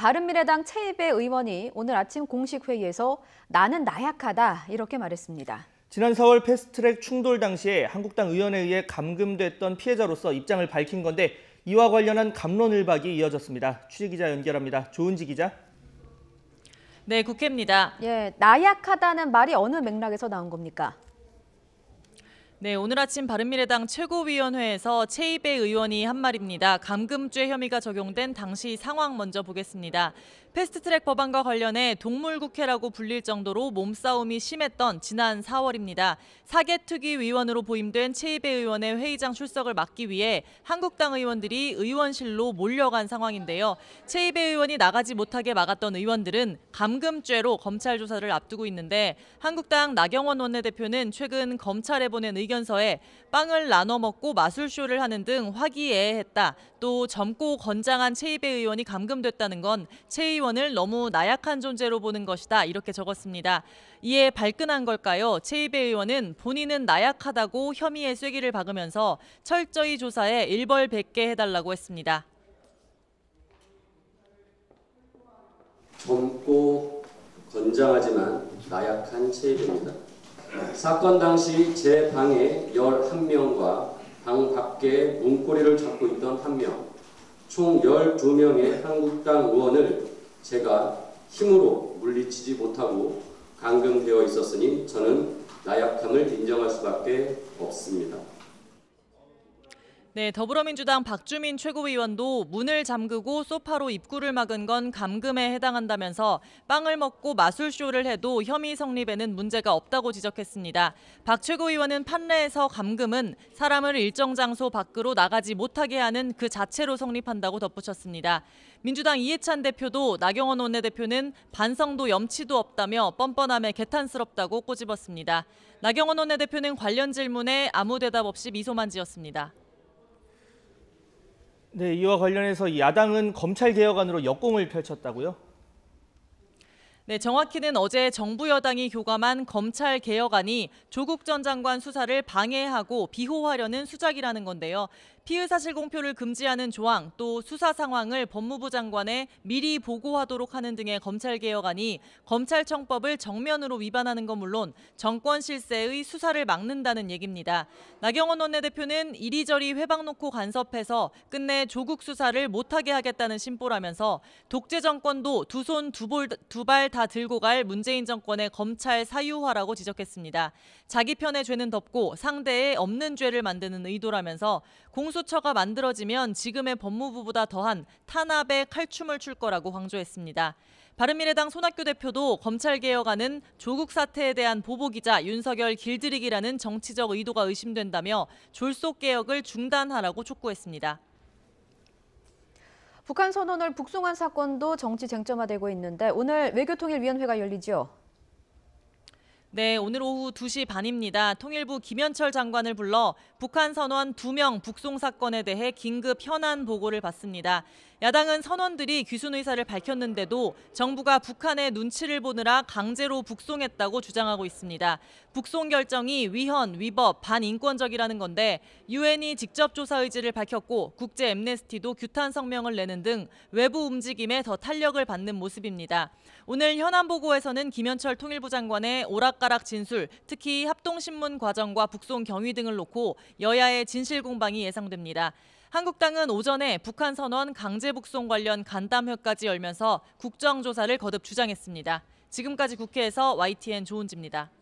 바른미래당 최이배 의원이 오늘 아침 공식 회의에서 나는 나약하다 이렇게 말했습니다. 지난 4월 패스트트랙 충돌 당시에 한국당 의원에 의해 감금됐던 피해자로서 입장을 밝힌 건데 이와 관련한 갑론을박이 이어졌습니다. 취재기자 연결합니다. 조은지 기자. 네, 국회입니다. 나약하다는 말이 어느 맥락에서 나온 겁니까? 네, 오늘 아침 바른미래당 최고위원회에서 최이배 의원이 한 말입니다. 감금죄 혐의가 적용된 당시 상황 먼저 보겠습니다. 패스트트랙 법안과 관련해 동물국회라고 불릴 정도로 몸싸움이 심했던 지난 4월입니다. 사개특위 위원으로 보임된 최이배 의원의 회의장 출석을 막기 위해 한국당 의원들이 의원실로 몰려간 상황인데요. 최이배 의원이 나가지 못하게 막았던 의원들은 감금죄로 검찰 조사를 앞두고 있는데 한국당 나경원 원내대표는 최근 검찰에 보낸 의견서에 빵을 나눠 먹고 마술쇼를 하는 등 화기애애했다. 또 젊고 건장한 최이배 의원이 감금됐다는 건 최 의원을 너무 나약한 존재로 보는 것이다. 이렇게 적었습니다. 이에 발끈한 걸까요? 최이배 의원은 본인은 나약하다고 혐의의 쐐기를 박으면서 철저히 조사에 일벌백계 해달라고 했습니다. 젊고 건장하지만 나약한 최이배입니다. 사건 당시 제 방에 11명과 방 밖에 문고리를 잡고 있던 1명, 총 12명의 한국당 의원을 제가 힘으로 물리치지 못하고 감금되어 있었으니 저는 나약함을 인정할 수밖에 없습니다. 네, 더불어민주당 박주민 최고위원도 문을 잠그고 소파로 입구를 막은 건 감금에 해당한다면서 빵을 먹고 마술쇼를 해도 혐의 성립에는 문제가 없다고 지적했습니다. 박 최고위원은 판례에서 감금은 사람을 일정 장소 밖으로 나가지 못하게 하는 그 자체로 성립한다고 덧붙였습니다. 민주당 이해찬 대표도 나경원 원내대표는 반성도 염치도 없다며 뻔뻔함에 개탄스럽다고 꼬집었습니다. 나경원 원내대표는 관련 질문에 아무 대답 없이 미소만 지었습니다. 네, 이와 관련해서 야당은 검찰개혁안으로 역공을 펼쳤다고요? 네, 정확히는 어제 정부 여당이 교감한 검찰개혁안이 조국 전 장관 수사를 방해하고 비호하려는 수작이라는 건데요. 피의사실 공표를 금지하는 조항, 또 수사 상황을 법무부 장관에 미리 보고하도록 하는 등의 검찰개혁안이 검찰청법을 정면으로 위반하는 건 물론 정권 실세의 수사를 막는다는 얘기입니다. 나경원 원내대표는 이리저리 회방 놓고 간섭해서 끝내 조국 수사를 못하게 하겠다는 심보라면서 독재 정권도 두 손 두 발 다 들고 갈 문재인 정권의 검찰 사유화라고 지적했습니다. 자기 편의 죄는 덮고 상대에 없는 죄를 만드는 의도라면서 공수처가 만들어지면 지금의 법무부보다 더한 탄압의 칼춤을 출 거라고 강조했습니다. 바른미래당 손학규 대표도 검찰개혁안은 조국 사태에 대한 보복이자 윤석열 길들이기라는 정치적 의도가 의심된다며 졸속개혁을 중단하라고 촉구했습니다. 북한 선언을 북송한 사건도 정치 쟁점화되고 있는데 오늘 외교통일위원회가 열리죠? 네, 오늘 오후 2시 반입니다. 통일부 김현철 장관을 불러 북한 선원 2명 북송 사건에 대해 긴급 현안 보고를 받습니다. 야당은 선원들이 귀순 의사를 밝혔는데도 정부가 북한의 눈치를 보느라 강제로 북송했다고 주장하고 있습니다. 북송 결정이 위헌, 위법, 반인권적이라는 건데 유엔이 직접 조사 의지를 밝혔고 국제 앰네스티도 규탄 성명을 내는 등 외부 움직임에 더 탄력을 받는 모습입니다. 오늘 현안 보고에서는 김현철 통일부 장관의 오락가락 진술, 특히 합동신문 과정과 북송 경위 등을 놓고 여야의 진실 공방이 예상됩니다. 한국당은 오전에 북한 선원 강제 북송 관련 간담회까지 열면서 국정조사를 거듭 주장했습니다. 지금까지 국회에서 YTN 조은지입니다.